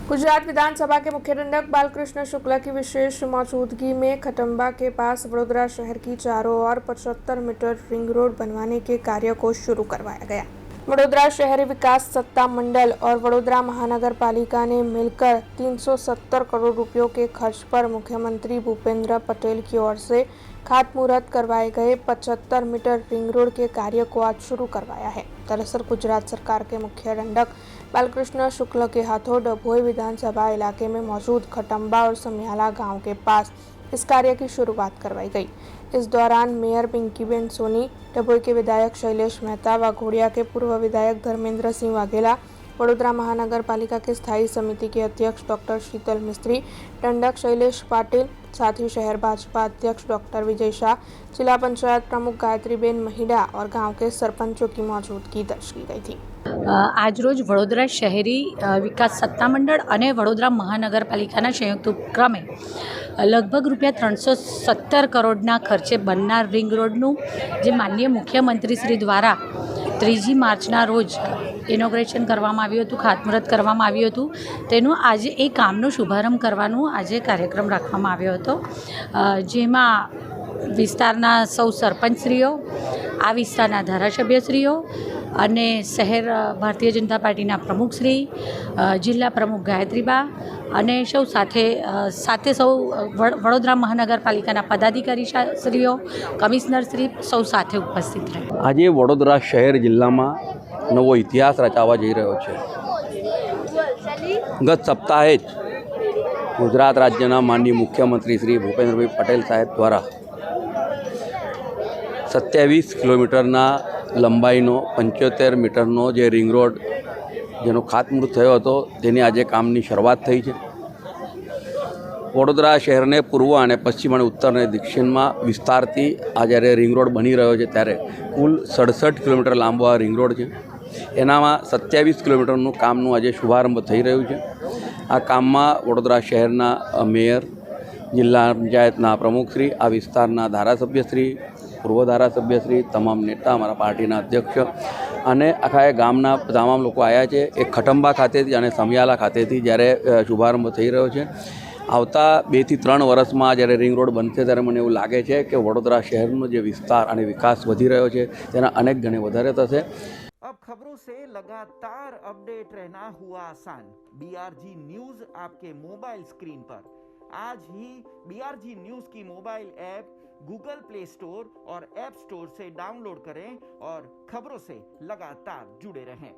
गुजरात विधानसभा के मुख्य दंडक बालकृष्ण शुक्ला की विशेष मौजूदगी में खटंबा के पास वडोदरा शहर की चारों ओर 75 मीटर रिंग रोड बनवाने के कार्य को शुरू करवाया गया। वडोदरा शहरी विकास सत्ता मंडल और वडोदरा महानगर पालिका ने मिलकर 370 करोड़ रुपयों के खर्च पर मुख्यमंत्री भूपेंद्र पटेल की ओर से खातमुहूर्त करवाए गए 75 मीटर रिंग रोड के कार्य को आज शुरू करवाया है। दरअसल गुजरात सरकार के मुख्य दंडक बालकृष्ण शुक्ल के हाथों डभोई विधानसभा इलाके में मौजूद खटंबा और समियाला गांव के पास इस कार्य की शुरुआत करवाई गई। इस दौरान मेयर पिंकीबेन सोनी, डभोई के विधायक शैलेश मेहता, वाघोडिया के पूर्व विधायक धर्मेंद्र सिंह वाघेला, वडोदरा महानगर पालिका के स्थायी समिति के अध्यक्ष डॉक्टर शीतल मिस्त्री, दंडक शैलेश पाटिल, साथ ही शहर भाजपा अध्यक्ष डॉक्टर विजय शाह, जिला पंचायत प्रमुख गायत्रीबेन महिडा और गांव के सरपंचों की मौजूदगी दर्ज की गई थी। આજરોજ વડોદરા શહેરી વિકાસ સત્તામંડળ અને વડોદરા મહાનગરપાલિકાના સંયુક્ત ઉપક્રમે લગભગ રૂપિયા 317 કરોડના ખર્ચે બનનાર રિંગ રોડનું જે માનનીય મુખ્યમંત્રીશ્રી દ્વારા 3 માર્ચના રોજ ઇનોગ્રેશન કરવામાં આવ્યું હતું, ખાતમુહૂર્ત કરવામાં આવ્યું હતું। તેનું આજે એ કામનો શુભારંભ કરવાનો આજે કાર્યક્રમ રાખવામાં આવ્યો હતો, જેમાં વિસ્તારના સૌ સરપંચશ્રીઓ, આ વિસ્તારના ધારાસભ્યશ્રીઓ અને શહેર ભારતીય જનતા પાર્ટીના પ્રમુખશ્રી, જિલ્લા પ્રમુખ ગાયત્રીબા અને સૌ સાથે સૌ વડોદરા મહાનગરપાલિકાના પદાધિકારીશ્રીઓ, કમિશનરશ્રી સૌ સાથે ઉપસ્થિત રહ્યા। આજે વડોદરા શહેર જિલ્લામાં નવો ઇતિહાસ રચાવા જઈ રહ્યો છે। ગત સપ્તાહે જ ગુજરાત રાજ્યના માનનીય મુખ્યમંત્રી શ્રી ભૂપેન્દ્રભાઈ પટેલ સાહેબ દ્વારા 27 કિલોમીટરના લંબાઈનો 75 મીટરનો જે રિંગ રોડ જેનો ખાતમુહૂર્ત થયો હતો તેની આજે કામની શરૂઆત થઈ છે। વડોદરા શહેરને પૂર્વ અને પશ્ચિમ અને ઉત્તર અને દક્ષિણમાં વિસ્તારથી આ જ્યારે રિંગ રોડ બની રહ્યો છે ત્યારે કુલ 67 કિલોમીટર લાંબો આ રિંગ રોડ છે। એનામાં 27 કિલોમીટરનું કામનું આજે શુભારંભ થઈ રહ્યું છે। આ કામમાં વડોદરા શહેરના મેયર, જિલ્લા પંચાયતના પ્રમુખશ્રી, આ વિસ્તારના ધારાસભ્યશ્રી, પૂર્વ ધારાસભ્યશ્રી, તમામ નેતા, અમારા પાર્ટીના અધ્યક્ષ અને આખા ગામના તમામ લોકો આવ્યા છે। એ ખટંબા ખાતેથી અને સમિયાલા ખાતેથી જ્યારે શુભારંભ થઈ રહ્યો છે। આવતા 2 થી 3 વર્ષમાં જ્યારે રિંગ રોડ બનશે ત્યારે મને એવું લાગે છે કે વડોદરા શહેરનો જે વિસ્તાર અને વિકાસ વધી રહ્યો છે તેના અનેક ગણે વધારે થશે। अब खबरों से लगातार अपडेट रहना हुआ आसान। बीआरजी न्यूज आपके मोबाइल स्क्रीन पर। आज ही बीआरजी न्यूज की mobile app Google play store और ऐप स्टोर से डाउनलोड करें और खबरों से लगातार जुड़े रहें।